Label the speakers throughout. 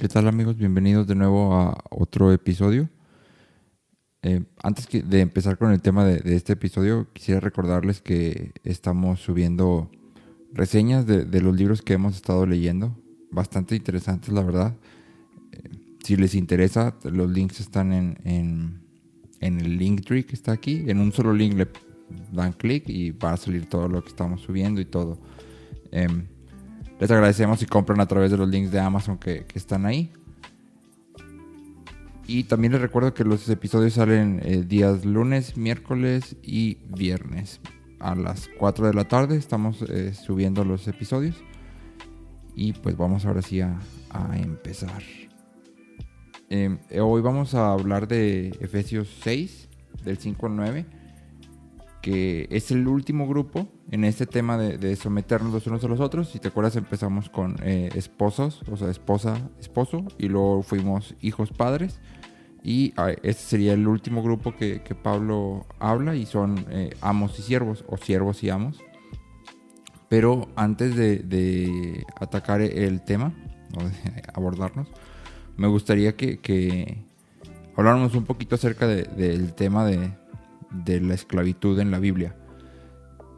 Speaker 1: ¿Qué tal, amigos? Bienvenidos de nuevo a otro episodio. De empezar con el tema de este episodio, quisiera recordarles que estamos subiendo reseñas de los libros que hemos estado leyendo. Bastante interesantes, la verdad. Si les interesa, los links están en el Linktree que está aquí. En un solo link le dan clic y va a salir todo lo que estamos subiendo y todo. Les agradecemos si compran a través de los links de Amazon que están ahí. Y también les recuerdo que los episodios salen días lunes, miércoles y viernes. A las 4 de la tarde estamos subiendo los episodios. Y pues vamos ahora sí a empezar. Hoy vamos a hablar de Efesios 6, del 5 al 9. Que es el último grupo en este tema de someternos los unos a los otros. Si te acuerdas, empezamos con esposos, o sea, esposa, esposo. Y luego fuimos hijos, padres. Y este sería el último grupo que Pablo habla, y son amos y siervos, o siervos y amos. Pero antes de atacar el tema, o de abordarnos, me gustaría que habláramos un poquito acerca del tema de la esclavitud en la Biblia.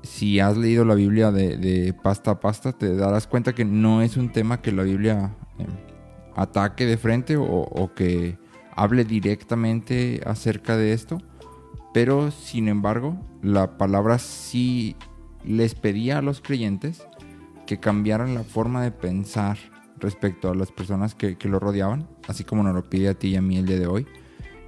Speaker 1: Si has leído la Biblia de pasta a pasta, te darás cuenta que no es un tema que la Biblia ataque de frente o que hable directamente acerca de esto, pero sin embargo la palabra sí les pedía a los creyentes que cambiaran la forma de pensar respecto a las personas que lo rodeaban, así como nos lo pide a ti y a mí el día de hoy.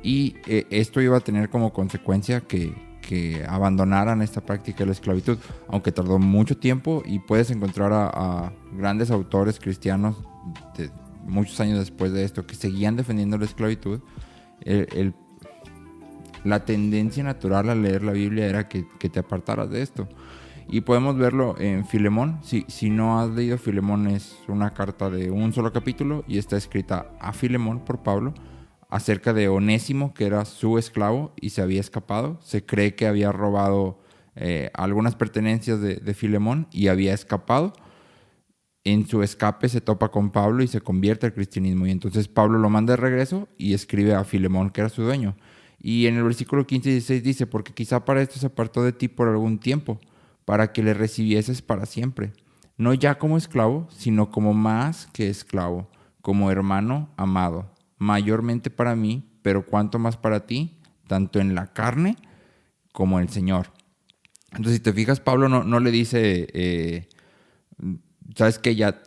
Speaker 1: Y esto iba a tener como consecuencia que abandonaran esta práctica de la esclavitud, aunque tardó mucho tiempo, y puedes encontrar a grandes autores cristianos de muchos años después de esto que seguían defendiendo la esclavitud. La tendencia natural al leer la Biblia era que te apartaras de esto. Y podemos verlo en Filemón. Si no has leído, Filemón es una carta de un solo capítulo y está escrita a Filemón por Pablo acerca de Onésimo, que era su esclavo y se había escapado. Se cree que había robado algunas pertenencias de Filemón y había escapado. En su escape se topa con Pablo y se convierte al cristianismo. Y entonces Pablo lo manda de regreso y escribe a Filemón, que era su dueño. Y en el versículo 15 y 16 dice: porque quizá para esto se apartó de ti por algún tiempo, para que le recibieses para siempre. No ya como esclavo, sino como más que esclavo, como hermano amado, mayormente para mí, pero cuanto más para ti, tanto en la carne como en el Señor. Entonces, si te fijas, Pablo no le dice... sabes que ya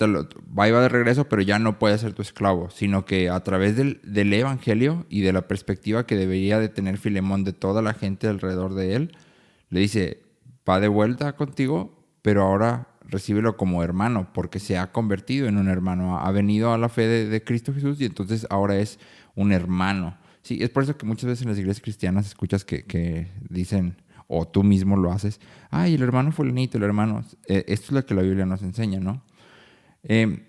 Speaker 1: va de regreso, pero ya no puede ser tu esclavo, sino que a través del evangelio y de la perspectiva que debería de tener Filemón de toda la gente alrededor de él, le dice: va de vuelta contigo, pero ahora recíbelo como hermano, porque se ha convertido en un hermano, ha venido a la fe de Cristo Jesús, y entonces ahora es un hermano. Sí, es por eso que muchas veces en las iglesias cristianas escuchas que dicen, o tú mismo lo haces: ay, el hermano fulanito, el hermano. Esto es lo que la Biblia nos enseña, ¿no? En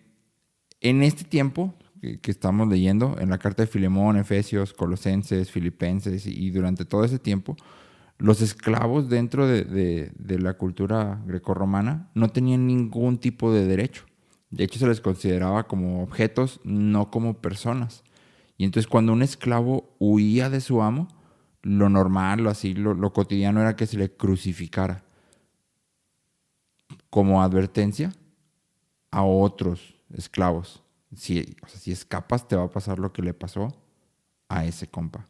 Speaker 1: este tiempo que estamos leyendo, en la carta de Filemón, Efesios, Colosenses, Filipenses, y durante todo ese tiempo, los esclavos dentro de la cultura grecorromana no tenían ningún tipo de derecho. De hecho, se les consideraba como objetos, no como personas. Y entonces, cuando un esclavo huía de su amo, lo normal, lo cotidiano era que se le crucificara como advertencia a otros esclavos. Si escapas, te va a pasar lo que le pasó a ese compa.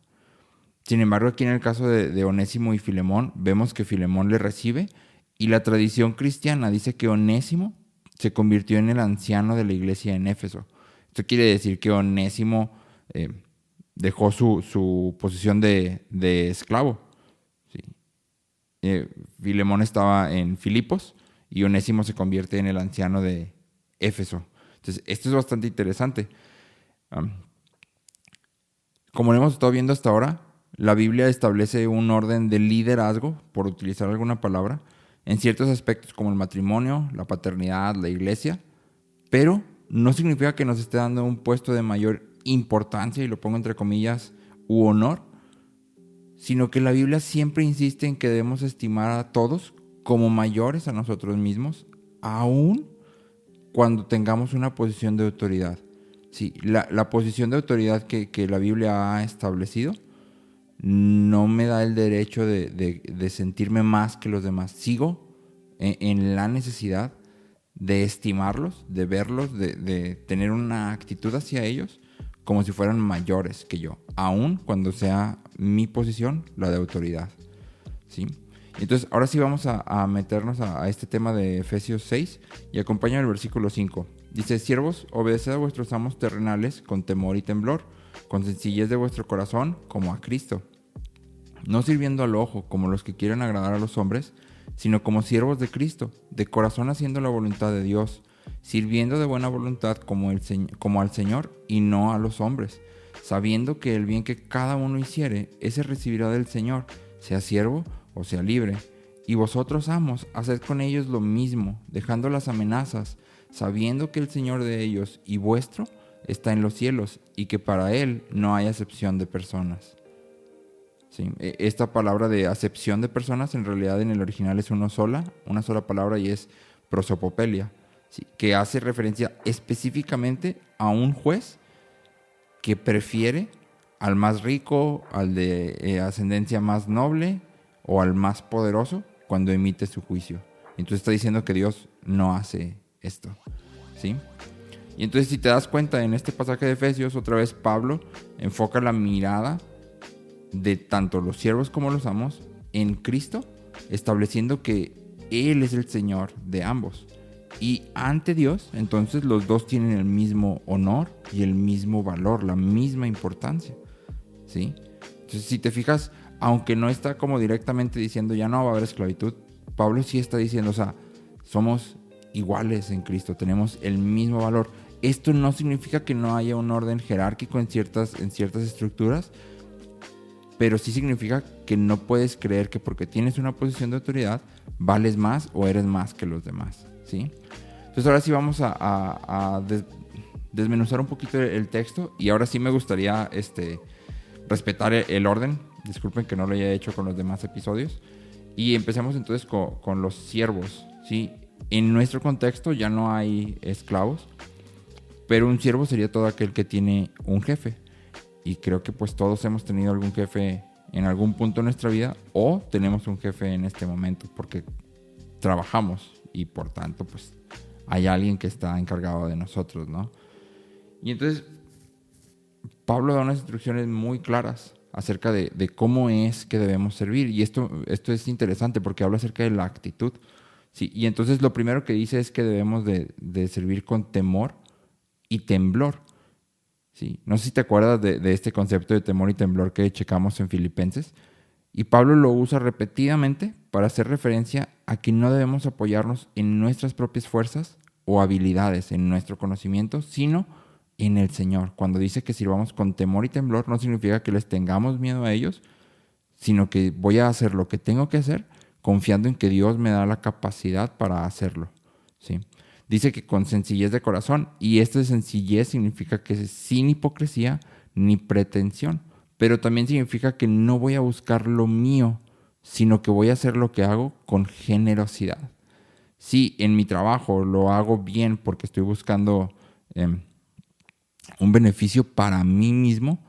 Speaker 1: Sin embargo, aquí en el caso de Onésimo y Filemón, vemos que Filemón le recibe, y la tradición cristiana dice que Onésimo se convirtió en el anciano de la iglesia en Éfeso. Esto quiere decir que Onésimo dejó su posición de esclavo. ¿Sí? Filemón estaba en Filipos y Onésimo se convierte en el anciano de Éfeso. Entonces, esto es bastante interesante. Como lo hemos estado viendo hasta ahora, la Biblia establece un orden de liderazgo, por utilizar alguna palabra, en ciertos aspectos como el matrimonio, la paternidad, la iglesia, pero no significa que nos esté dando un puesto de mayor importancia, y lo pongo entre comillas, u honor, sino que la Biblia siempre insiste en que debemos estimar a todos como mayores a nosotros mismos, aun cuando tengamos una posición de autoridad. Sí, la posición de autoridad que la Biblia ha establecido no me da el derecho de sentirme más que los demás. Sigo en la necesidad de estimarlos, de verlos, de tener una actitud hacia ellos como si fueran mayores que yo, aun cuando sea mi posición la de autoridad. ¿Sí? Entonces, ahora sí vamos a meternos a este tema de Efesios 6 y acompaña el versículo 5. Dice: siervos, obedeced a vuestros amos terrenales con temor y temblor, con sencillez de vuestro corazón, como a Cristo, no sirviendo al ojo como los que quieren agradar a los hombres, sino como siervos de Cristo, de corazón haciendo la voluntad de Dios, sirviendo de buena voluntad como al Señor y no a los hombres, sabiendo que el bien que cada uno hiciere, ese recibirá del Señor, sea siervo o sea libre. Y vosotros, amos, haced con ellos lo mismo, dejando las amenazas, sabiendo que el Señor de ellos y vuestro está en los cielos, y que para Él no hay acepción de personas. Sí, esta palabra de acepción de personas en realidad en el original es una sola palabra, y es prosopopelia, ¿sí? Que hace referencia específicamente a un juez que prefiere al más rico, al de ascendencia más noble o al más poderoso cuando emite su juicio. Entonces está diciendo que Dios no hace esto, ¿sí? Y entonces, si te das cuenta, en este pasaje de Efesios, otra vez Pablo enfoca la mirada de tanto los siervos como los amos en Cristo, estableciendo que Él es el Señor de ambos. Y ante Dios, entonces los dos tienen el mismo honor y el mismo valor, la misma importancia, ¿sí? Entonces, si te fijas, aunque no está como directamente diciendo ya no va a haber esclavitud, Pablo sí está diciendo, o sea, somos iguales en Cristo, tenemos el mismo valor. Esto no significa que no haya un orden jerárquico en ciertas estructuras, pero sí significa que no puedes creer que porque tienes una posición de autoridad vales más o eres más que los demás, ¿sí? Entonces ahora sí vamos a desmenuzar un poquito el texto, y ahora sí me gustaría respetar el orden. Disculpen que no lo haya hecho con los demás episodios. Y empecemos entonces con los siervos, ¿sí? En nuestro contexto ya no hay esclavos, pero un siervo sería todo aquel que tiene un jefe. Y creo que pues todos hemos tenido algún jefe en algún punto de nuestra vida, o tenemos un jefe en este momento porque trabajamos y por tanto pues hay alguien que está encargado de nosotros, ¿no? Y entonces Pablo da unas instrucciones muy claras acerca de cómo es que debemos servir. Y esto es interesante porque habla acerca de la actitud, ¿sí? Y entonces lo primero que dice es que debemos de servir con temor y temblor. Sí, no sé si te acuerdas de este concepto de temor y temblor que checamos en Filipenses. Y Pablo lo usa repetidamente para hacer referencia a que no debemos apoyarnos en nuestras propias fuerzas o habilidades, en nuestro conocimiento, sino en el Señor. Cuando dice que sirvamos con temor y temblor, no significa que les tengamos miedo a ellos, sino que voy a hacer lo que tengo que hacer confiando en que Dios me da la capacidad para hacerlo, ¿sí? Dice que con sencillez de corazón, y esta sencillez significa que es sin hipocresía ni pretensión, pero también significa que no voy a buscar lo mío, sino que voy a hacer lo que hago con generosidad. Si en mi trabajo lo hago bien porque estoy buscando un beneficio para mí mismo,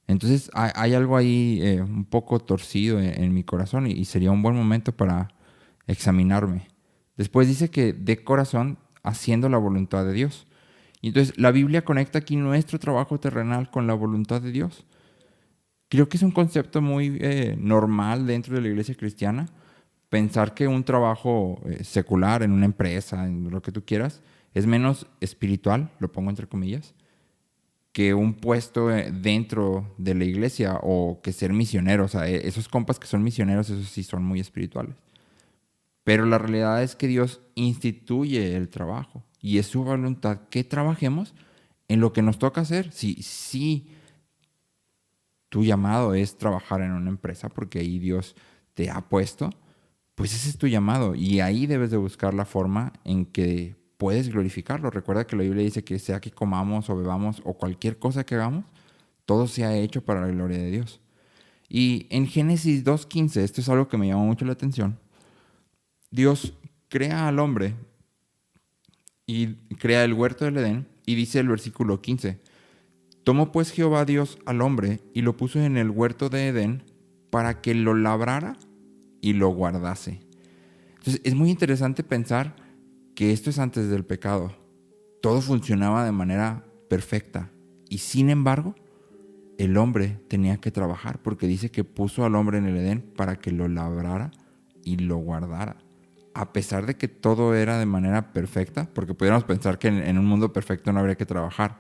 Speaker 1: entonces hay algo ahí un poco torcido en mi corazón, y sería un buen momento para examinarme. Después dice que de corazón haciendo la voluntad de Dios. Y entonces la Biblia conecta aquí nuestro trabajo terrenal con la voluntad de Dios. Creo que es un concepto muy normal dentro de la iglesia cristiana, pensar que un trabajo secular en una empresa, en lo que tú quieras, es menos espiritual, lo pongo entre comillas, que un puesto dentro de la iglesia, o que ser misionero. O sea, esos compas que son misioneros, esos sí son muy espirituales. Pero la realidad es que Dios instituye el trabajo y es su voluntad que trabajemos en lo que nos toca hacer. Si tu llamado es trabajar en una empresa porque ahí Dios te ha puesto, pues ese es tu llamado, y ahí debes de buscar la forma en que puedes glorificarlo. Recuerda que la Biblia dice que sea que comamos o bebamos o cualquier cosa que hagamos, todo se ha hecho para la gloria de Dios. Y en Génesis 2:15, esto es algo que me llamó mucho la atención. Dios crea al hombre y crea el huerto del Edén, y dice el versículo 15: Tomó pues Jehová Dios al hombre y lo puso en el huerto de Edén para que lo labrara y lo guardase. Entonces es muy interesante pensar que esto es antes del pecado. Todo funcionaba de manera perfecta y sin embargo el hombre tenía que trabajar porque dice que puso al hombre en el Edén para que lo labrara y lo guardara. A pesar de que todo era de manera perfecta, porque pudiéramos pensar que en un mundo perfecto no habría que trabajar,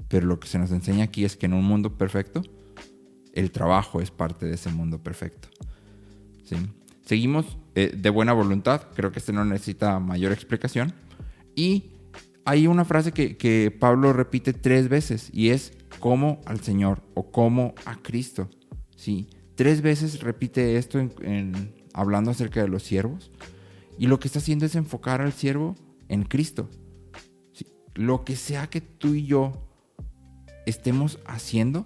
Speaker 1: pero lo que se nos enseña aquí es que en un mundo perfecto, el trabajo es parte de ese mundo perfecto. ¿Sí? Seguimos de buena voluntad, creo que este no necesita mayor explicación. Y hay una frase que Pablo repite 3 veces y es como al Señor o como a Cristo. ¿Sí? 3 veces repite esto hablando acerca de los siervos. Y lo que está haciendo es enfocar al siervo en Cristo. ¿Sí? Lo que sea que tú y yo estemos haciendo,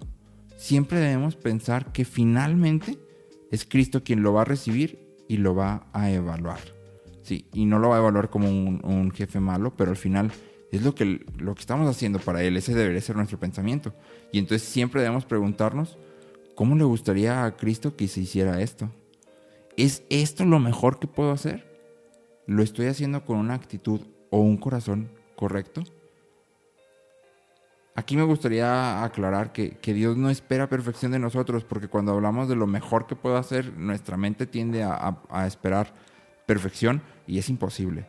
Speaker 1: siempre debemos pensar que finalmente es Cristo quien lo va a recibir y lo va a evaluar. Sí, y no lo va a evaluar como un jefe malo, pero al final es lo que estamos haciendo para Él. Ese debería ser nuestro pensamiento. Y entonces siempre debemos preguntarnos, ¿cómo le gustaría a Cristo que se hiciera esto? ¿Es esto lo mejor que puedo hacer? ¿Lo estoy haciendo con una actitud o un corazón correcto? Aquí me gustaría aclarar que Dios no espera perfección de nosotros, porque cuando hablamos de lo mejor que puedo hacer, nuestra mente tiende a esperar perfección y es imposible.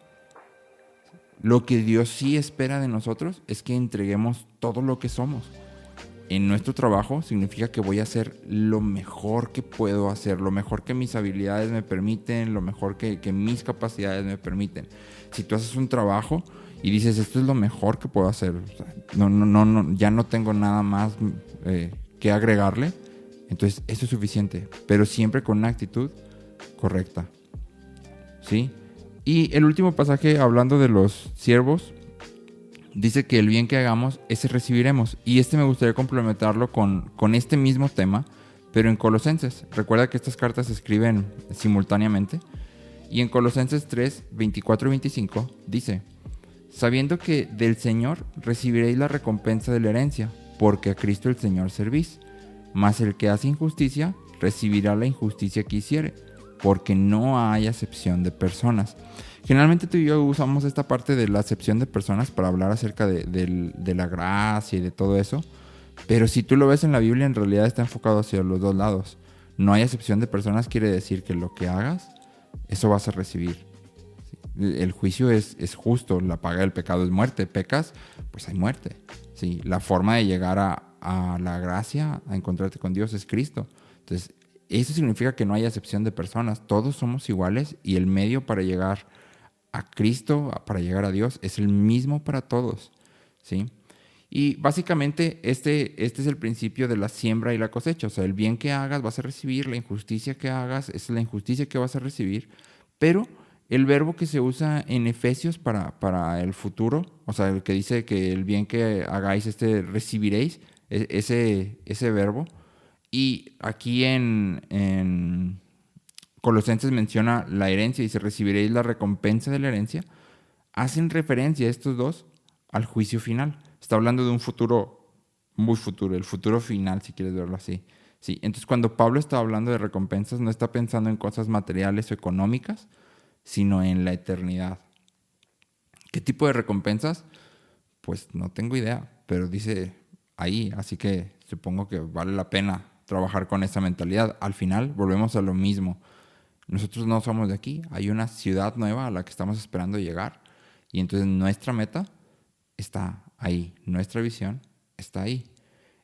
Speaker 1: Lo que Dios sí espera de nosotros es que entreguemos todo lo que somos. En nuestro trabajo significa que voy a hacer lo mejor que puedo hacer, lo mejor que mis habilidades me permiten, lo mejor que mis capacidades me permiten. Si tú haces un trabajo y dices, esto es lo mejor que puedo hacer, o sea, no, ya no tengo nada más que agregarle, entonces eso es suficiente, pero siempre con una actitud correcta. ¿Sí? Y el último pasaje, hablando de los siervos, dice que el bien que hagamos, ese recibiremos. Y me gustaría complementarlo con este mismo tema, pero en Colosenses. Recuerda que estas cartas se escriben simultáneamente. Y en Colosenses 3, 24 y 25 dice, sabiendo que del Señor recibiréis la recompensa de la herencia, porque a Cristo el Señor servís. Mas el que hace injusticia, recibirá la injusticia que hiciere, porque no hay acepción de personas. Generalmente tú y yo usamos esta parte de la acepción de personas para hablar acerca de la gracia y de todo eso, pero si tú lo ves en la Biblia, en realidad está enfocado hacia los dos lados. No hay acepción de personas quiere decir que lo que hagas, eso vas a recibir. El juicio es justo, la paga del pecado es muerte. Pecas, pues hay muerte. ¿Sí? La forma de llegar a la gracia, a encontrarte con Dios, es Cristo. Entonces, eso significa que no hay acepción de personas. Todos somos iguales y el medio para llegar a Cristo, para llegar a Dios, es el mismo para todos. ¿Sí? Y básicamente este es el principio de la siembra y la cosecha. O sea, el bien que hagas vas a recibir, la injusticia que hagas es la injusticia que vas a recibir. Pero el verbo que se usa en Efesios para el futuro, o sea, el que dice que el bien que hagáis, recibiréis, ese verbo. Y aquí en Colosenses menciona la herencia y dice, recibiréis la recompensa de la herencia. Hacen referencia estos dos al juicio final. Está hablando de un futuro muy futuro, el futuro final, si quieres verlo así. Sí, entonces cuando Pablo está hablando de recompensas, no está pensando en cosas materiales o económicas, sino en la eternidad. ¿Qué tipo de recompensas? Pues no tengo idea, pero dice ahí, así que supongo que vale la pena trabajar con esa mentalidad. Al final volvemos a lo mismo. Nosotros no somos de aquí, hay una ciudad nueva a la que estamos esperando llegar y entonces nuestra meta está ahí, nuestra visión está ahí.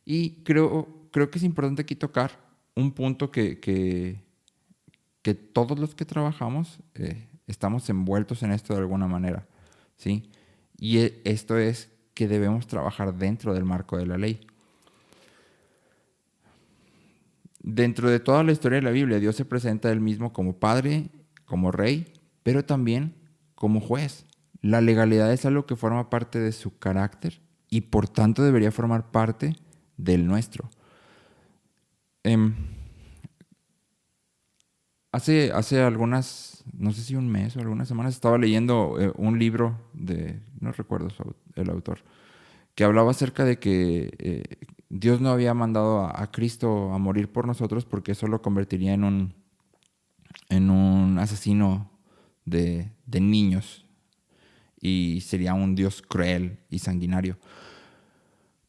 Speaker 1: Y creo que es importante aquí tocar un punto que todos los que trabajamos estamos envueltos en esto de alguna manera, ¿sí? Y esto es que debemos trabajar dentro del marco de la ley. Dentro de toda la historia de la Biblia, Dios se presenta a Él mismo como Padre, como Rey, pero también como juez. La legalidad es algo que forma parte de su carácter y por tanto debería formar parte del nuestro. Hace algunas, no sé si un mes o algunas semanas, estaba leyendo un libro no recuerdo el autor, que hablaba acerca de que Dios no había mandado a Cristo a morir por nosotros porque eso lo convertiría en un asesino de niños y sería un Dios cruel y sanguinario.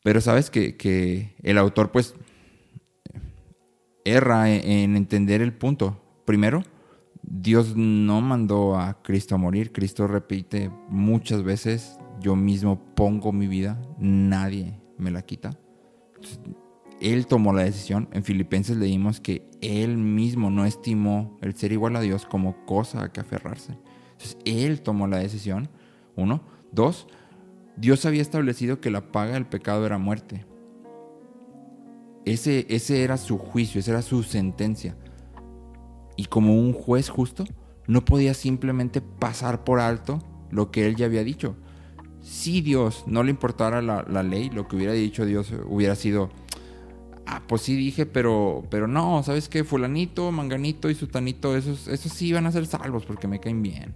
Speaker 1: Pero sabes que el autor pues erra en entender el punto. Primero, Dios no mandó a Cristo a morir. Cristo repite muchas veces, yo mismo pongo mi vida, nadie me la quita. Entonces, Él tomó la decisión. En Filipenses leímos que Él mismo no estimó el ser igual a Dios como cosa a que aferrarse. Entonces, Él tomó la decisión, uno. Dos, Dios había establecido que la paga del pecado era muerte. Ese era su juicio, esa era su sentencia. Y como un juez justo, no podía simplemente pasar por alto lo que Él ya había dicho. Si Dios no le importara la ley, lo que hubiera dicho Dios hubiera sido... pues sí dije, pero no, ¿sabes qué? Fulanito, Manganito y Sutanito, esos sí van a ser salvos porque me caen bien.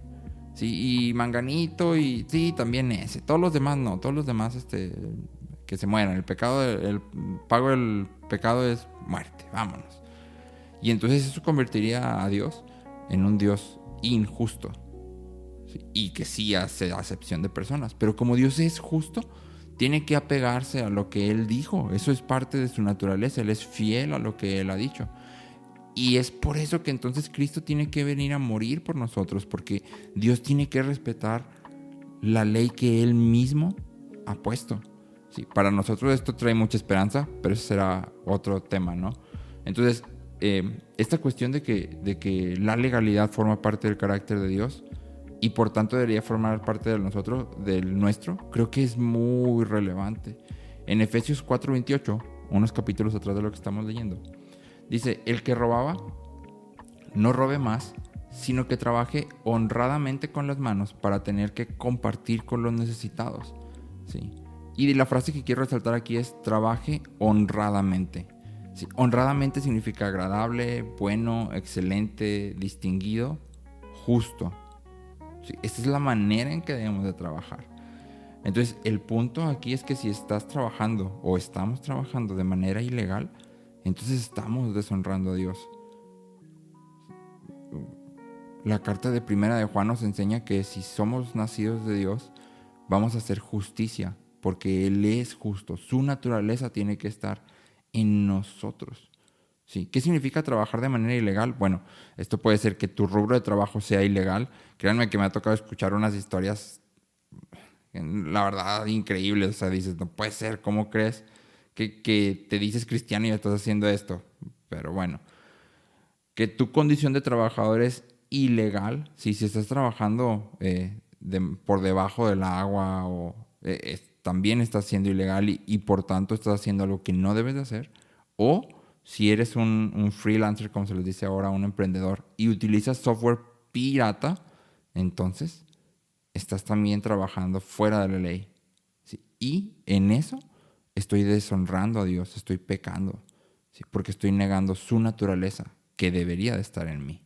Speaker 1: Sí, y Manganito y sí, también ese. Todos los demás no, todos los demás que se mueran. El pago del pecado es muerte, vámonos. Y entonces eso convertiría a Dios en un Dios injusto. ¿Sí? Y que sí hace acepción de personas. Pero como Dios es justo, tiene que apegarse a lo que Él dijo. Eso es parte de su naturaleza. Él es fiel a lo que Él ha dicho. Y es por eso que entonces Cristo tiene que venir a morir por nosotros, porque Dios tiene que respetar la ley que Él mismo ha puesto. Sí, para nosotros esto trae mucha esperanza, pero eso será otro tema, ¿no? Entonces, esta cuestión de que la legalidad forma parte del carácter de Dios y por tanto debería formar parte del nuestro, creo que es muy relevante. En Efesios 4:28, unos capítulos atrás de lo que estamos leyendo, dice, el que robaba, no robe más, sino que trabaje honradamente con las manos para tener que compartir con los necesitados. ¿Sí? Y la frase que quiero resaltar aquí es, trabaje honradamente. ¿Sí? Honradamente significa agradable, bueno, excelente, distinguido, justo. ¿Sí? Esta es la manera en que debemos de trabajar. Entonces, el punto aquí es que si estás trabajando o estamos trabajando de manera ilegal, entonces estamos deshonrando a Dios. La carta de Primera de Juan nos enseña que si somos nacidos de Dios, vamos a hacer justicia, porque Él es justo. Su naturaleza tiene que estar en nosotros. ¿Sí? ¿Qué significa trabajar de manera ilegal? Bueno, esto puede ser que tu rubro de trabajo sea ilegal. Créanme que me ha tocado escuchar unas historias, la verdad, increíbles. O sea, dices, no puede ser, ¿cómo crees que te dices cristiano y estás haciendo esto? Pero bueno, que tu condición de trabajador es ilegal, si estás trabajando por debajo del agua o también estás siendo ilegal y por tanto estás haciendo algo que no debes de hacer, o si eres un freelancer, como se les dice ahora, un emprendedor, y utilizas software pirata, entonces estás también trabajando fuera de la ley. ¿Sí? Y en eso estoy deshonrando a Dios, estoy pecando, ¿sí? Porque estoy negando su naturaleza, que debería de estar en mí.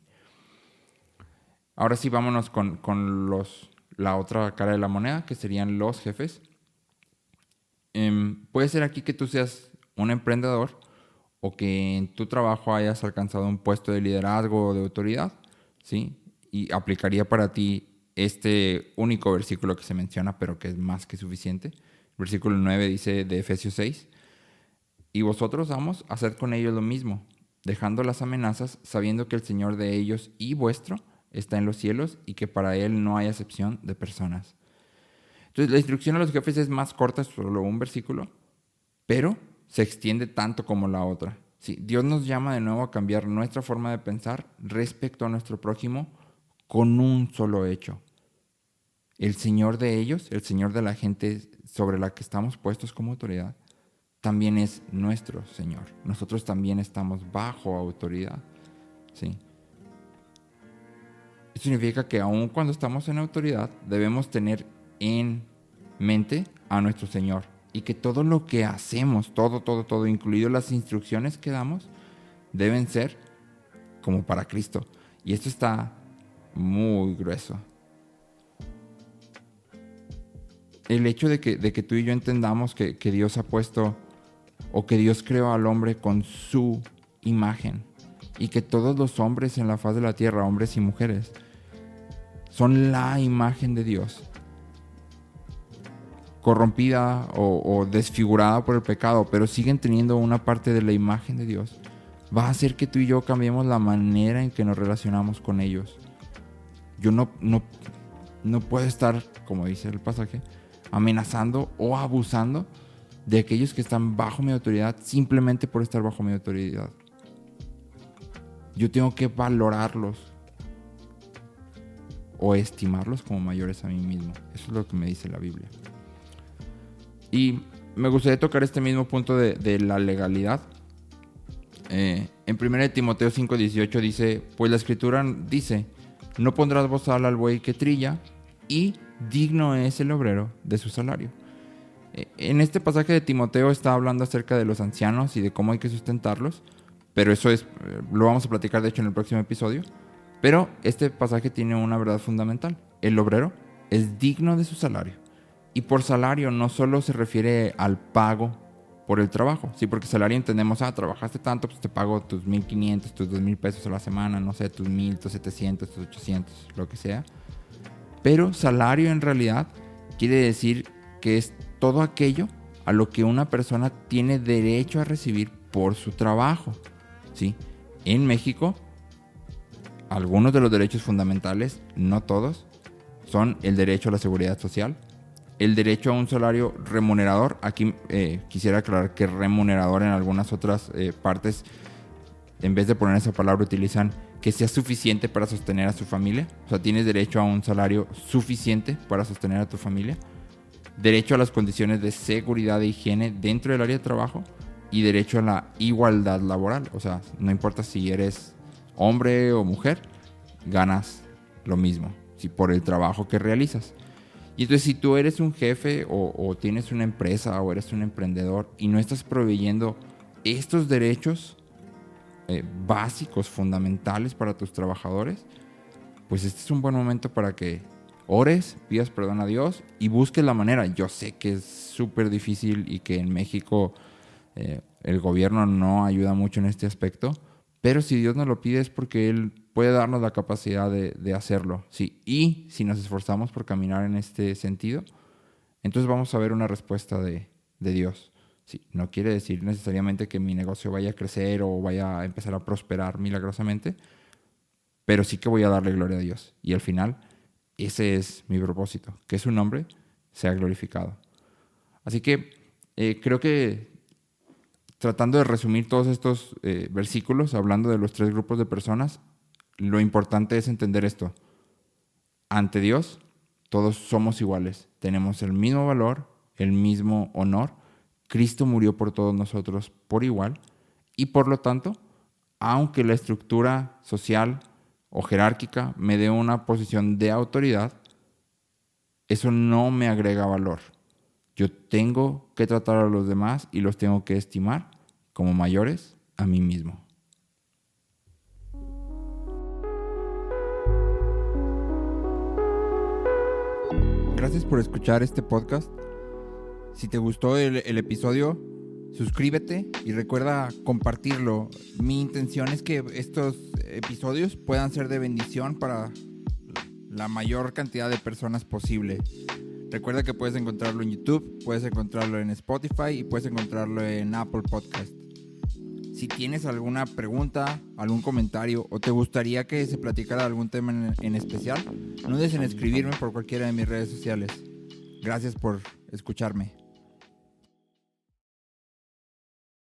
Speaker 1: Ahora sí, vámonos con la otra cara de la moneda, que serían los jefes. Puede ser aquí que tú seas un emprendedor o que en tu trabajo hayas alcanzado un puesto de liderazgo o de autoridad, ¿sí? Y aplicaría para ti este único versículo que se menciona, pero que es más que suficiente. Versículo 9 dice de Efesios 6, y vosotros, amos, haced con ellos lo mismo, dejando las amenazas, sabiendo que el Señor de ellos y vuestro está en los cielos y que para Él no hay acepción de personas. Entonces, la instrucción a los jefes es más corta, solo un versículo, pero se extiende tanto como la otra. Sí, Dios nos llama de nuevo a cambiar nuestra forma de pensar respecto a nuestro prójimo con un solo hecho. El Señor de ellos, el Señor de la gente sobre la que estamos puestos como autoridad, también es nuestro Señor. Nosotros también estamos bajo autoridad. ¿Sí? Esto significa que aun cuando estamos en autoridad, debemos tener en mente a nuestro Señor. Y que todo lo que hacemos, todo, incluido las instrucciones que damos, deben ser como para Cristo. Y esto está muy grueso. El hecho de que tú y yo entendamos que Dios ha puesto o que Dios creó al hombre con su imagen y que todos los hombres en la faz de la tierra, hombres y mujeres, son la imagen de Dios, corrompida o desfigurada por el pecado, pero siguen teniendo una parte de la imagen de Dios, va a hacer que tú y yo cambiemos la manera en que nos relacionamos con ellos. Yo no puedo estar, como dice el pasaje, amenazando o abusando de aquellos que están bajo mi autoridad simplemente por estar bajo mi autoridad. Yo tengo que valorarlos o estimarlos como mayores a mí mismo. Eso es lo que me dice la Biblia. Y me gustaría tocar este mismo punto de la legalidad. En 1 Timoteo 5:18 dice, pues la escritura dice, no pondrás bozal al buey que trilla, y digno es el obrero de su salario. En este pasaje de Timoteo está hablando acerca de los ancianos y de cómo hay que sustentarlos, pero eso lo vamos a platicar de hecho en el próximo episodio. Pero este pasaje tiene una verdad fundamental. El obrero es digno de su salario. Y por salario no solo se refiere al pago por el trabajo. Sí, porque salario entendemos, trabajaste tanto, pues te pago tus 1,500, tus 2,000 pesos a la semana, no sé, tus 1,000, tus 700, tus 800, lo que sea. Pero salario en realidad quiere decir que es todo aquello a lo que una persona tiene derecho a recibir por su trabajo. ¿Sí? En México, algunos de los derechos fundamentales, no todos, son el derecho a la seguridad social, el derecho a un salario remunerador. Aquí quisiera aclarar que remunerador en algunas otras partes, en vez de poner esa palabra, utilizan que sea suficiente para sostener a su familia. O sea, tienes derecho a un salario suficiente para sostener a tu familia. Derecho a las condiciones de seguridad e higiene dentro del área de trabajo. Y derecho a la igualdad laboral. O sea, no importa si eres hombre o mujer, ganas lo mismo, ¿sí? Por el trabajo que realizas. Y entonces si tú eres un jefe o tienes una empresa o eres un emprendedor y no estás proveyendo estos derechos básicos, fundamentales para tus trabajadores, pues este es un buen momento para que ores, pidas perdón a Dios y busques la manera. Yo sé que es súper difícil y que en México el gobierno no ayuda mucho en este aspecto, pero si Dios nos lo pide es porque Él puede darnos la capacidad de hacerlo. Sí. Y si nos esforzamos por caminar en este sentido, entonces vamos a ver una respuesta de Dios. Sí. No quiere decir necesariamente que mi negocio vaya a crecer o vaya a empezar a prosperar milagrosamente, pero sí que voy a darle gloria a Dios. Y al final, ese es mi propósito, que su nombre sea glorificado. Así que creo que tratando de resumir todos estos versículos, hablando de los 3 grupos de personas, lo importante es entender esto. Ante Dios, todos somos iguales. Tenemos el mismo valor, el mismo honor. Cristo murió por todos nosotros por igual. Y por lo tanto, aunque la estructura social o jerárquica me dé una posición de autoridad, eso no me agrega valor. Yo tengo que tratar a los demás y los tengo que estimar como mayores a mí mismo. Gracias por escuchar este podcast. Si te gustó el episodio, suscríbete y recuerda compartirlo. Mi intención es que estos episodios puedan ser de bendición para la mayor cantidad de personas posible. Recuerda que puedes encontrarlo en YouTube, puedes encontrarlo en Spotify y puedes encontrarlo en Apple Podcast. Si tienes alguna pregunta, algún comentario o te gustaría que se platicara algún tema en especial, no dudes en escribirme por cualquiera de mis redes sociales. Gracias por escucharme.